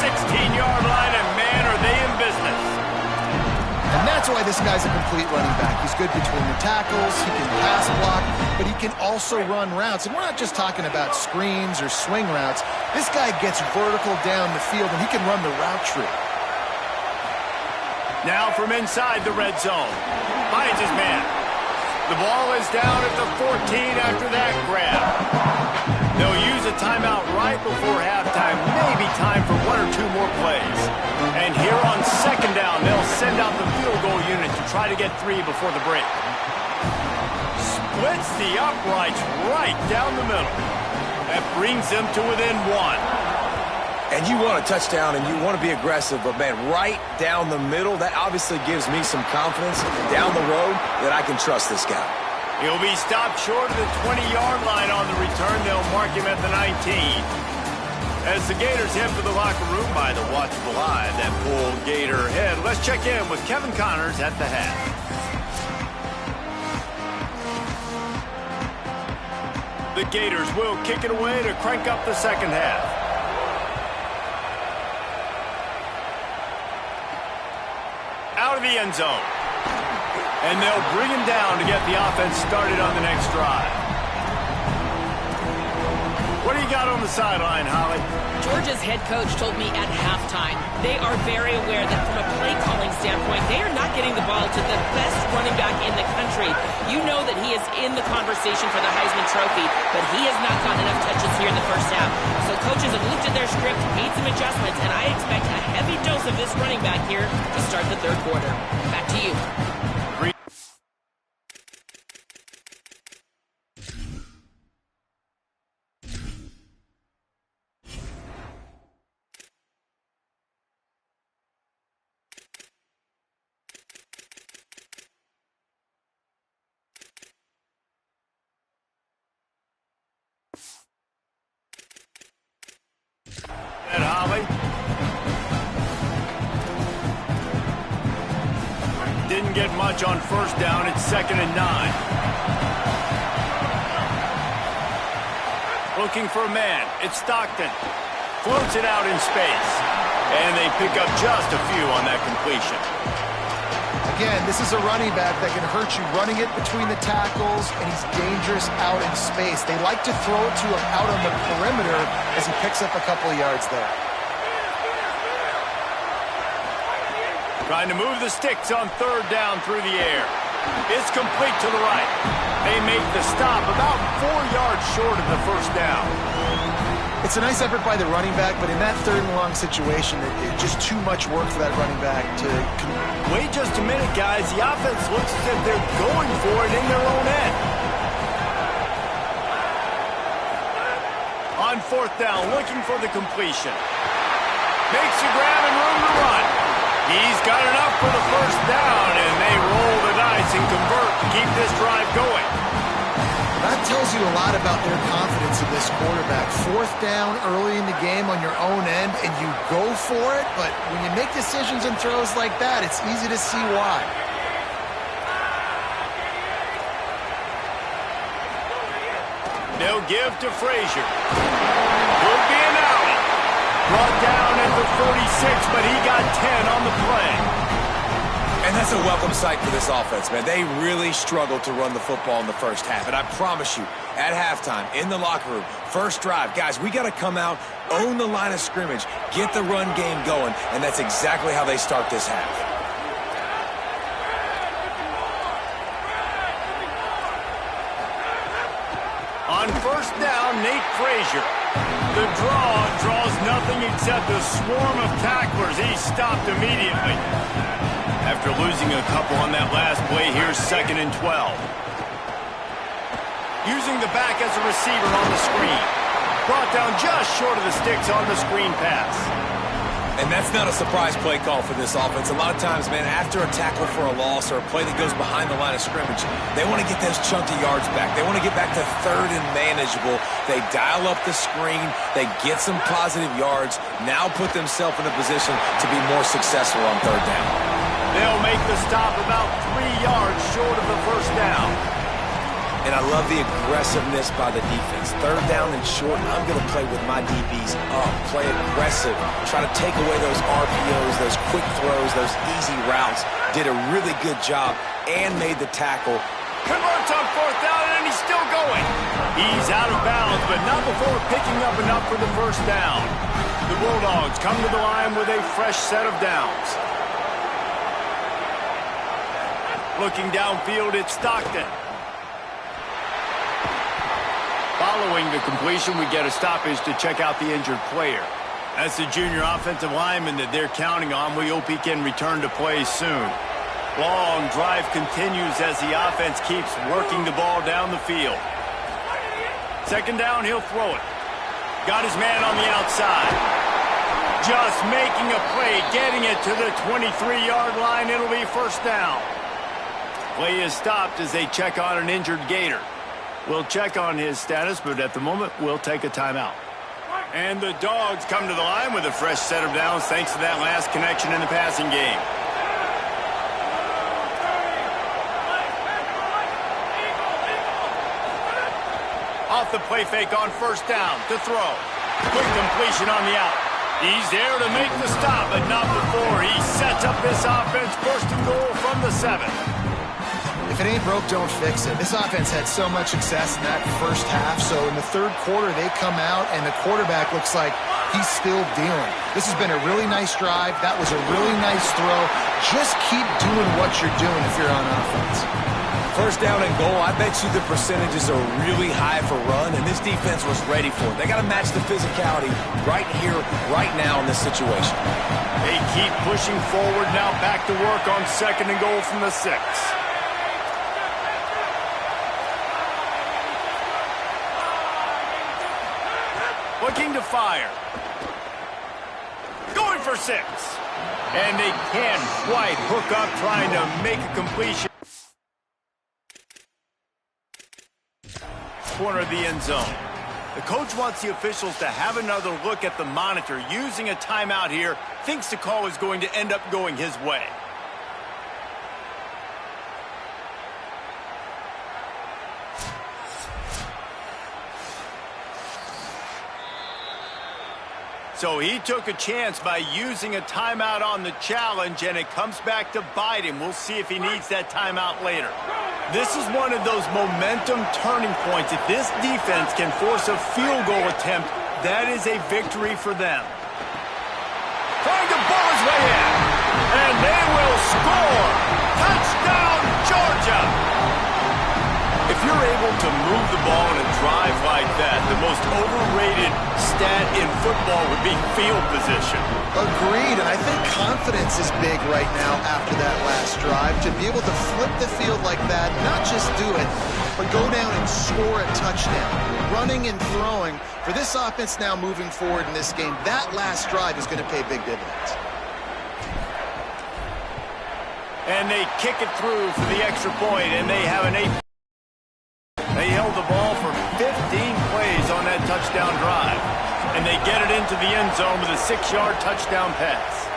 16-yard line, and man, are they in business. And that's why this guy's a complete running back. He's good between the tackles, he can pass block, but he can also run routes. And we're not just talking about screens or swing routes. This guy gets vertical down the field, and he can run the route tree. Now from inside the red zone. Finds his man. The ball is down at the 14 after that grab. They'll use a timeout right before halftime. Maybe time for one or two more plays. And here on second down, they'll send out the field goal unit to try to get 3 before the break. Splits the uprights right down the middle. That brings them to within 1. And you want a touchdown and you want to be aggressive, but man, right down the middle, that obviously gives me some confidence down the road that I can trust this guy. He'll be stopped short of the 20-yard line on the return. They'll mark him at the 19. As the Gators head for the locker room by the watchful eye that full Gator head, let's check in with Kevin Connors at the half. The Gators will kick it away to crank up the second half. Out of the end zone. And they'll bring him down to get the offense started on the next drive. What do you got on the sideline, Holly? Georgia's head coach told me at halftime they are very aware that from a play calling standpoint, they are not getting the ball to the best running back in the country. You know that he is in the conversation for the Heisman Trophy, but he has not gotten enough touches here in the first half. So coaches have looked at their script, made some adjustments, and I expect a heavy dose of this running back here to start the third quarter. Back to you. And Holly. Didn't get much on first down. It's 2nd and 9. Looking for a man. It's Stockton. Floats it out in space. And they pick up just a few on that completion. Again, this is a running back that can hurt you running it between the tackles, and he's dangerous out in space. They like to throw it to him out on the perimeter as he picks up a couple of yards there. Trying to move the sticks on third down through the air. It's complete to the right. They make the stop about 4 yards short of the first down. It's a nice effort by the running back, but in that third and long situation, it's just too much work for that running back to... Wait just a minute, guys. The offense looks as if they're going for it in their own end. On fourth down, looking for the completion. Makes a grab and room to run. He's got enough for the first down, and they roll the dice and convert to keep this drive going. That tells you a lot about their confidence in this quarterback. Fourth down early in the game on your own end, and you go for it, but when you make decisions and throws like that, it's easy to see why. They'll give to Frazier. Could be an alley. Brought down at the 46, but he got 10 on the play. And that's a welcome sight for this offense, man. They really struggled to run the football in the first half. And I promise you, at halftime, in the locker room, first drive, guys, we got to come out, own the line of scrimmage, get the run game going, and that's exactly how they start this half. On first down, Nate Frazier. The draw draws nothing except a swarm of tacklers. He's stopped immediately. After losing a couple on that last play, here's 2nd and 12. Using the back as a receiver on the screen. Brought down just short of the sticks on the screen pass. And that's not a surprise play call for this offense. A lot of times, man, after a tackle for a loss or a play that goes behind the line of scrimmage, they want to get those chunky yards back. They want to get back to third and manageable. They dial up the screen. They get some positive yards. Now put themselves in a position to be more successful on third down. They'll make the stop about 3 yards short of the first down. And I love the aggressiveness by the defense. Third down and short, I'm going to play with my DBs up, play aggressive, try to take away those RPOs, those quick throws, those easy routes. Did a really good job and made the tackle. Converts on fourth down, and he's still going. He's out of bounds, but not before picking up enough for the first down. The Bulldogs come to the line with a fresh set of downs. Looking downfield, it's Stockton. Following the completion, we get a stoppage to check out the injured player. That's the junior offensive lineman that they're counting on. We hope he can return to play soon. Long drive continues as the offense keeps working the ball down the field. Second down, he'll throw it. Got his man on the outside. Just making a play, getting it to the 23-yard line. It'll be first down. Play is stopped as they check on an injured Gator. We'll check on his status, but at the moment, we'll take a timeout. And the Dogs come to the line with a fresh set of downs thanks to that last connection in the passing game. Off the play fake on first down to throw. Quick completion on the out. He's there to make the stop, but not before he sets up this offense first and goal from the 7. If it ain't broke, don't fix it. This offense had so much success in that first half, so in the third quarter they come out and the quarterback looks like he's still dealing. This has been a really nice drive. That was a really nice throw. Just keep doing what you're doing if you're on offense. First down and goal, I bet you the percentages are really high for run, and this defense was ready for it. They got to match the physicality right here, right now in this situation. They keep pushing forward now, back to work on second and goal from the 6. Looking to fire. Going for 6. And they can't quite hook up trying to make a completion. Corner of the end zone. The coach wants the officials to have another look at the monitor. Using a timeout here, thinks the call is going to end up going his way. So he took a chance by using a timeout on the challenge, and it comes back to bite him. We'll see if he needs that timeout later. This is one of those momentum turning points. If this defense can force a field goal attempt, that is a victory for them. Trying to ball his way in, and they will score. Touchdown, Georgia! If you're able to move the ball in a drive like that, the most overrated stat in football would be field position. Agreed, and I think confidence is big right now after that last drive. To be able to flip the field like that, not just do it, but go down and score a touchdown. Running and throwing, for this offense now moving forward in this game, that last drive is going to pay big dividends. And they kick it through for the extra point, and they have an 8. They held the ball for 15 plays on that touchdown drive. And they get it into the end zone with a 6-yard touchdown pass.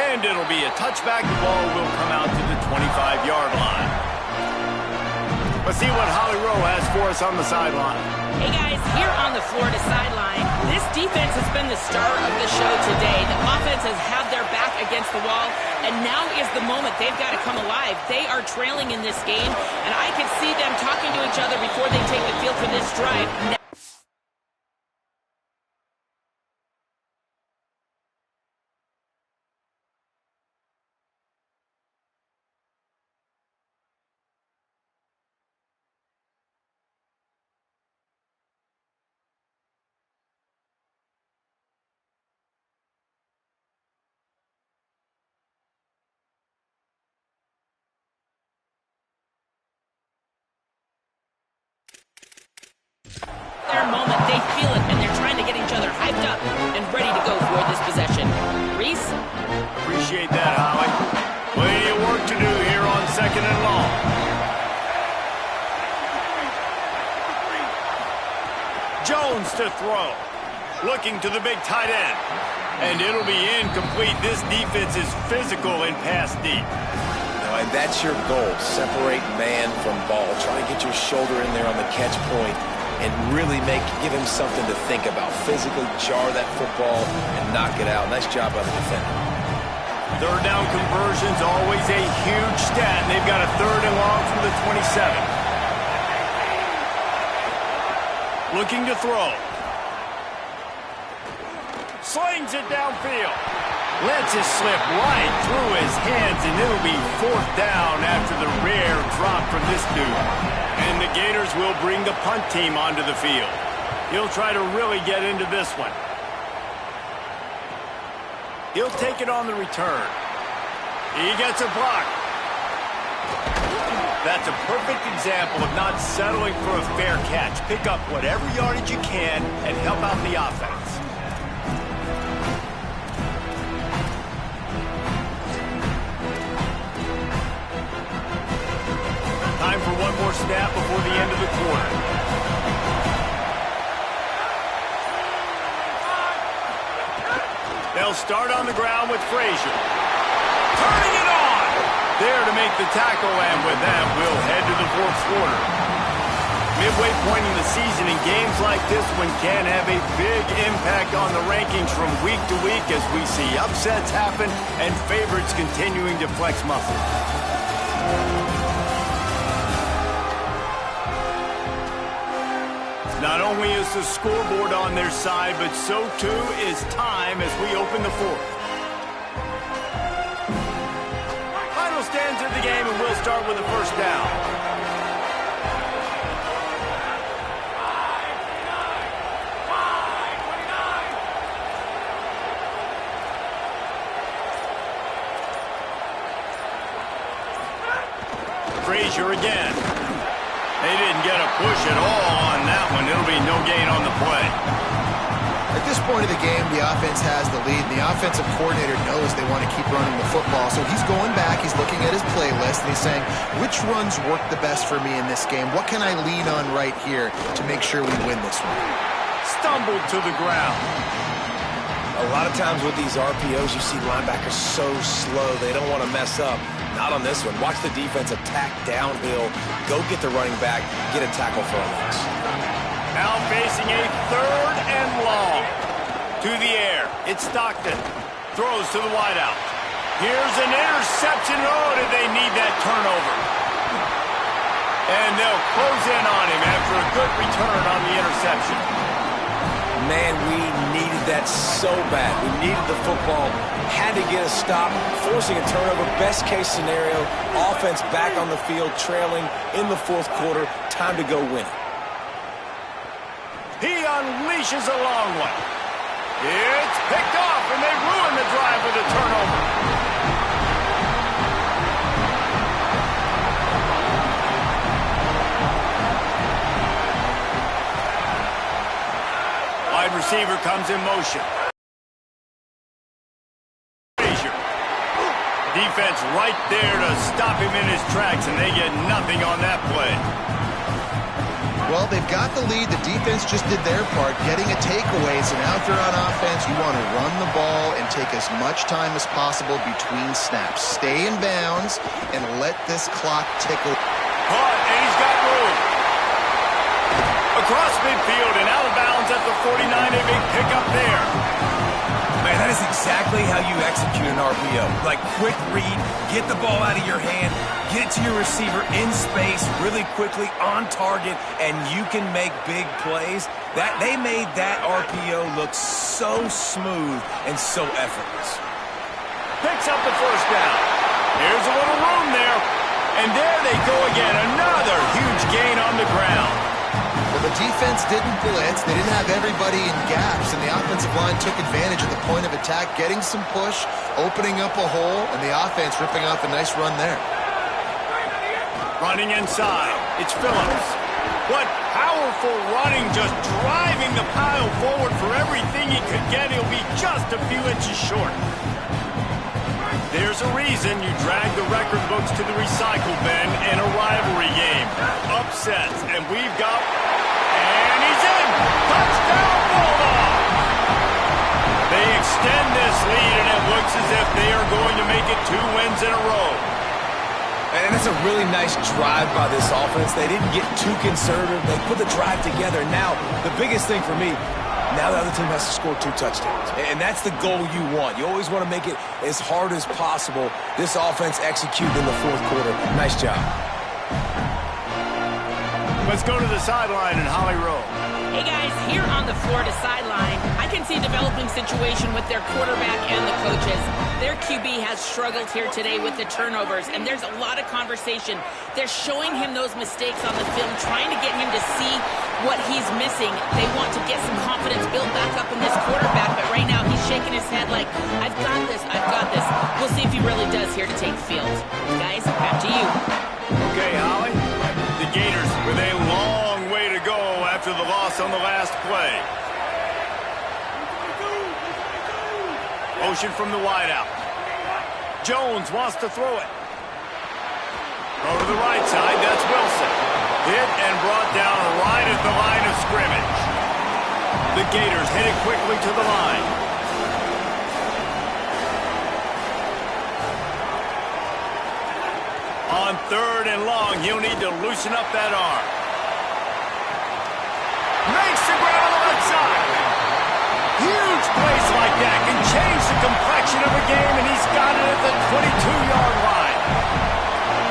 And it'll be a touchback. The ball will come out to the 25-yard line. Let's see what Holly Rowe has for us on the sideline. Hey guys, here on the Florida sideline, this defense has been the star of the show today. The offense has had their back against the wall, and now is the moment they've got to come alive. They are trailing in this game, and I can see them talking to each other before they take the field for this drive. Their moment, they feel it, and they're trying to get each other hyped up and ready to go for this possession. Reese? Appreciate that, Holly. Plenty of work to do here on second and long. Jones to throw. Looking to the big tight end. And it'll be incomplete. This defense is physical and pass deep. And that's your goal. Separate man from ball. Try to get your shoulder in there on the catch point and really give him something to think about. Physically jar that football and knock it out. Nice job by the defender. Third down conversion's always a huge stat. And they've got a 3rd and long from the 27. Looking to throw. Slings it downfield. Lets it slip right through his hands, and it'll be 4th down after the rare drop from this dude. And the Gators will bring the punt team onto the field. He'll try to really get into this one. He'll take it on the return. He gets a block. That's a perfect example of not settling for a fair catch. Pick up whatever yardage you can and help out the offense. Time for one more snap before the end of the quarter. They'll start on the ground with Frazier. Turning it on! There to make the tackle, and with that, we'll head to the 4th quarter. Midway point in the season, in games like this one can have a big impact on the rankings from week to week as we see upsets happen and favorites continuing to flex muscle. Not only is the scoreboard on their side, but so too is time as we open the 4th. Final stands of the game, and we'll start with the 1st down. Frazier again. They didn't get a push at all on that one. It'll be no gain on the play. At this point of the game, the offense has the lead. The offensive coordinator knows they want to keep running the football. So he's going back, he's looking at his playlist, and he's saying, which runs work the best for me in this game? What can I lean on right here to make sure we win this one? Stumbled to the ground. A lot of times with these RPOs, you see linebackers so slow, they don't want to mess up. Not on this one. Watch the defense attack downhill, go get the running back, get a tackle for a loss. Now facing a 3rd and long. To the air. It's Stockton. Throws to the wideout. Here's an interception. Oh, did they need that turnover? And they'll close in on him after a good return on the interception. Man, we needed that so bad. We needed the football, had to get a stop, forcing a turnover. Best case scenario, offense back on the field, trailing in the 4th quarter. Time to go win. He unleashes a long one. It's picked off, and they ruin the drive with a turnover. Wide receiver comes in motion. Frazier. Defense right there to stop him in his tracks, and they get nothing on that play. Well, they've got the lead. The defense just did their part, getting a takeaway. So now if you're on offense, you want to run the ball and take as much time as possible between snaps. Stay in bounds and let this clock tick away. And he's got room. Across midfield and out of bounds at the 49. A big pickup there. Man, that is exactly how you execute an RPO. Like quick read, get the ball out of your hand, get it to your receiver in space really quickly on target, and you can make big plays. That they made that RPO look so smooth and so effortless. Picks up the 1st down. Here's a little room there. And there they go again. Another huge gain on the ground. Well, the defense didn't blitz. They didn't have everybody in gaps, and the offensive line took advantage of the point of attack, getting some push, opening up a hole, and the offense ripping off a nice run there. Running inside. It's Phillips. What powerful running, just driving the pile forward for everything he could get. He'll be just a few inches short. There's a reason you drag the record books to the recycle bin in a rivalry game. Upsets, and we've got... And he's in! Touchdown, Bulldog! They extend this lead, and it looks as if they are going to make it 2 wins in a row. And that's a really nice drive by this offense. They didn't get too conservative. They put the drive together. Now, the biggest thing for me, now the other team has to score 2 touchdowns. And that's the goal you want. You always want to make it as hard as possible. This offense executed in the fourth quarter. Nice job. Let's go to the sideline in Holly Rowe. Hey guys, here on the Florida sideline, I can see a developing situation with their quarterback and the coaches. Their QB has struggled here today with the turnovers, and there's a lot of conversation. They're showing him those mistakes on the film, trying to get him to see what he's missing. They want to get some confidence built back up in this quarterback, but right now he's shaking his head like, I've got this, I've got this. We'll see if he really does here to take the field. Guys, back to you. Okay, Holly. The Gators with a long way to go after the loss on the last play. Motion from the wideout. Jones wants to throw it. Over the right side, that's Wilson. Hit and brought down right at the line of scrimmage. The Gators headed quickly to the line. On 3rd and long, he'll need to loosen up that arm. Makes the grab on the left side. Huge plays like that can change the complexion of a game, and he's got it at the 22-yard line.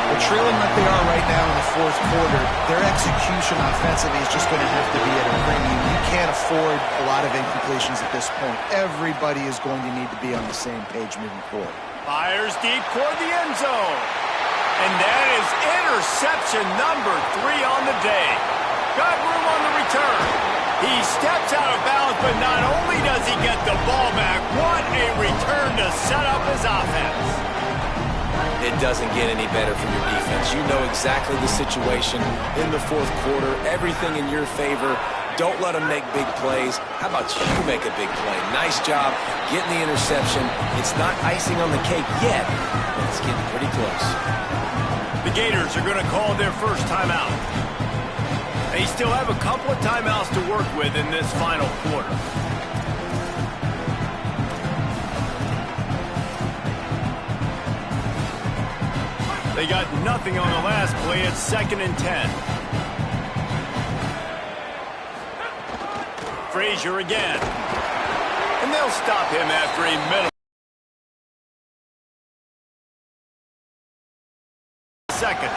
They're trailing like they are right now in the fourth quarter. Their execution offensively is just going to have to be at a premium. You can't afford a lot of incompletions at this point. Everybody is going to need to be on the same page moving forward. Fires deep toward the end zone. And that is interception number 3 on the day. Got room on the return. He steps out of bounds, but not only does he get the ball back, what a return to set up his offense. It doesn't get any better from your defense. You know exactly the situation in the fourth quarter. Everything in your favor. Don't let them make big plays. How about you make a big play? Nice job getting the interception. It's not icing on the cake yet, but it's getting pretty close. The Gators are going to call their first timeout. They still have a couple of timeouts to work with in this final quarter. They got nothing on the last play. It's 2nd and 10. Frazier again. And they'll stop him after a minimum. Second.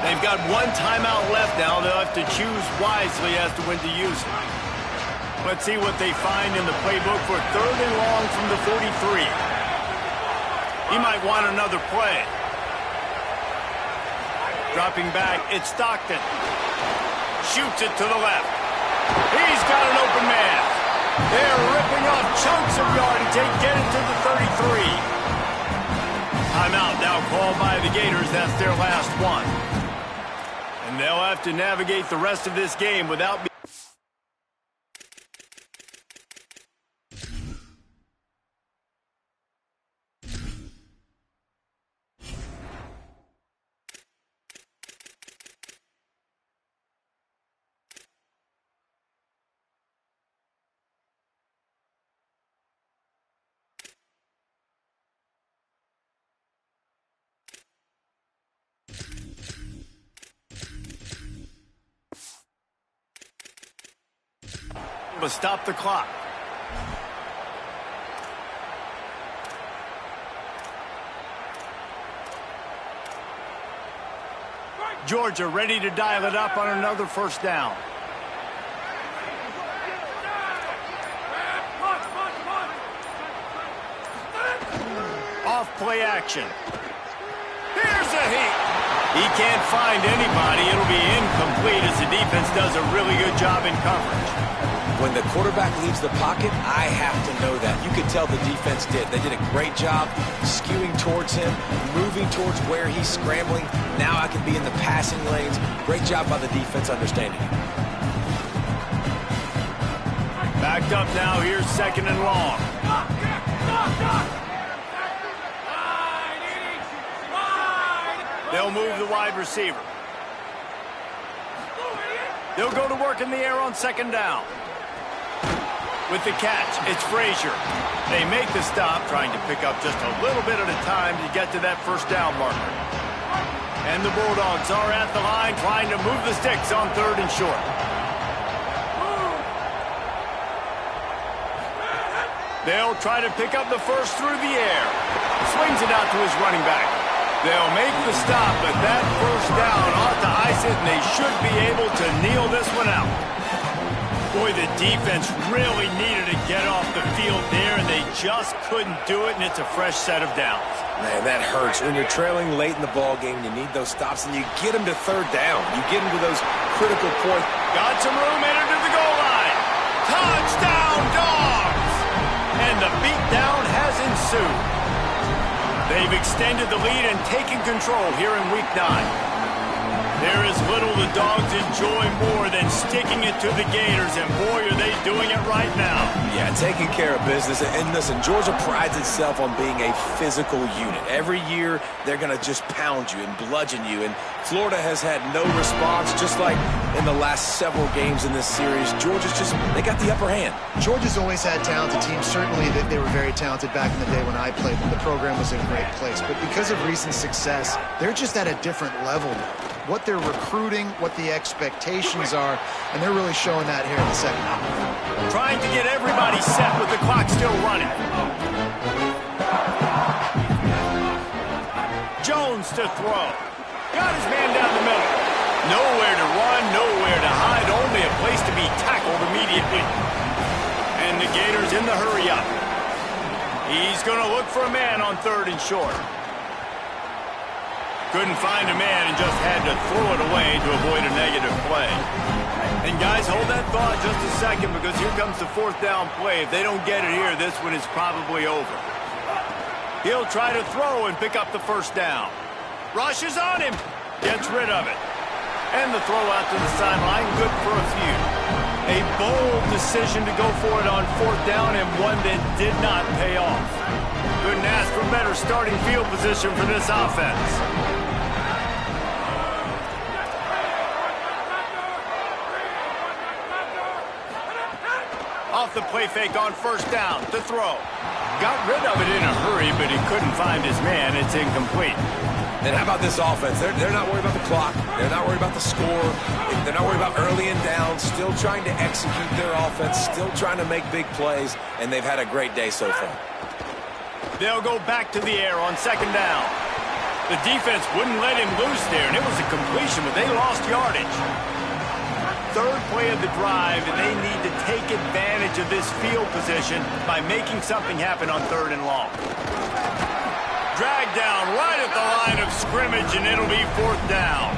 They've got 1 timeout left now. They'll have to choose wisely as to when to use it. Let's see what they find in the playbook for 3rd and long from the 43. He might want another play. Dropping back, it's Stockton. Shoots it to the left. He's got an open man. They're ripping off chunks of yardage. They get it to the 33. Timeout now called by the Gators. That's their last one. And they'll have to navigate the rest of this game without being... to stop the clock. Georgia ready to dial it up on another first down. Off play action. Here's a heat. He can't find anybody. It'll be incomplete as the defense does a really good job in coverage. When the quarterback leaves the pocket, I have to know that. You could tell the defense did. They did a great job skewing towards him, moving towards where he's scrambling. Now I can be in the passing lanes. Great job by the defense understanding it. Backed up now. Here's 2nd and long. They'll move the wide receiver. They'll go to work in the air on 2nd down. With the catch, it's Frazier. They make the stop, trying to pick up just a little bit at a time to get to that first down marker. And the Bulldogs are at the line trying to move the sticks on 3rd and short. They'll try to pick up the first through the air. Swings it out to his running back. They'll make the stop, but that first down ought to ice it, and they should be able to kneel this one out. Boy, the defense really needed to get off the field there, and they just couldn't do it, and it's a fresh set of downs. Man, that hurts. When you're trailing late in the ball game, you need those stops, and you get them to 3rd down. You get them to those critical points. Got some room, entered to the goal line. Touchdown, Dogs! And the beatdown has ensued. They've extended the lead and taken control here in Week 9. There is little the Dogs enjoy more than sticking it to the Gators, and boy, are they doing it right now. Yeah, taking care of business. And listen, Georgia prides itself on being a physical unit. Every year, they're going to just pound you and bludgeon you, and Florida has had no response, just like in the last several games in this series. Georgia's just, they got the upper hand. Georgia's always had talented teams. Certainly they were very talented back in the day when I played. The program was in a great place. But because of recent success, they're just at a different level now. What they're recruiting, what the expectations are, and they're really showing that here in the second half. Trying to get everybody set with the clock still running. Jones to throw. Got his man down the middle. Nowhere to run, nowhere to hide, only a place to be tackled immediately. And the Gators in the hurry up. He's going to look for a man on 3rd and short. Couldn't find a man and just had to throw it away to avoid a negative play. And guys, hold that thought just a second, because here comes the 4th down play. If they don't get it here, this one is probably over. He'll try to throw and pick up the 1st down. Rushes on him. Gets rid of it. And the throw out to the sideline, good for a few. A bold decision to go for it on 4th down, and one that did not pay off. Couldn't ask for better starting field position for this offense. Off the play fake on 1st down to throw. Got rid of it in a hurry, but he couldn't find his man. It's incomplete. And how about this offense? They're not worried about the clock. They're not worried about the score. They're not worried about early and down. Still trying to execute their offense. Still trying to make big plays. And they've had a great day so far. They'll go back to the air on 2nd down. The defense wouldn't let him loose there, and it was a completion, but they lost yardage. 3rd play of the drive, and they need to take advantage of this field position by making something happen on 3rd and long. Dragged down right at the line of scrimmage, and it'll be 4th down.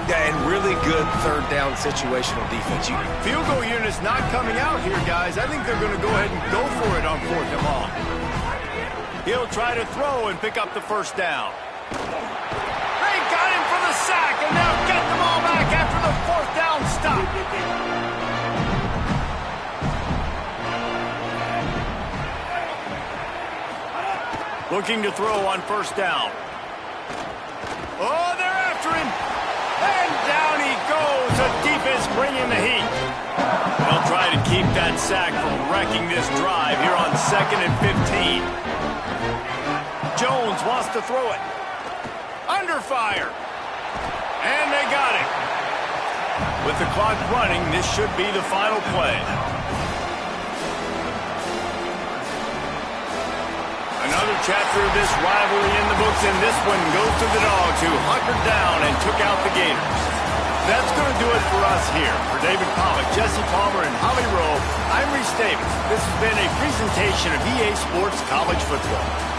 Yeah, and really good 3rd down situational defense. Field goal unit's not coming out here, guys. I think they're going to go ahead and go for it on 4th and long. He'll try to throw and pick up the 1st down. They got him for the sack, and they'll get the ball back after the 4th down stop. Looking to throw on 1st down. Oh, they're after him. And down he goes. The defense bringing the heat. They'll try to keep that sack from wrecking this drive here on 2nd and 15. Jones wants to throw it. Under fire. And they got it. With the clock running, this should be the final play. Another chapter of this rivalry in the books, and this one goes to the Dogs, who hunkered down and took out the Gators. That's going to do it for us here. For David Pollack, Jesse Palmer, and Holly Rowe, I'm Reese Davis. This has been a presentation of EA Sports College Football.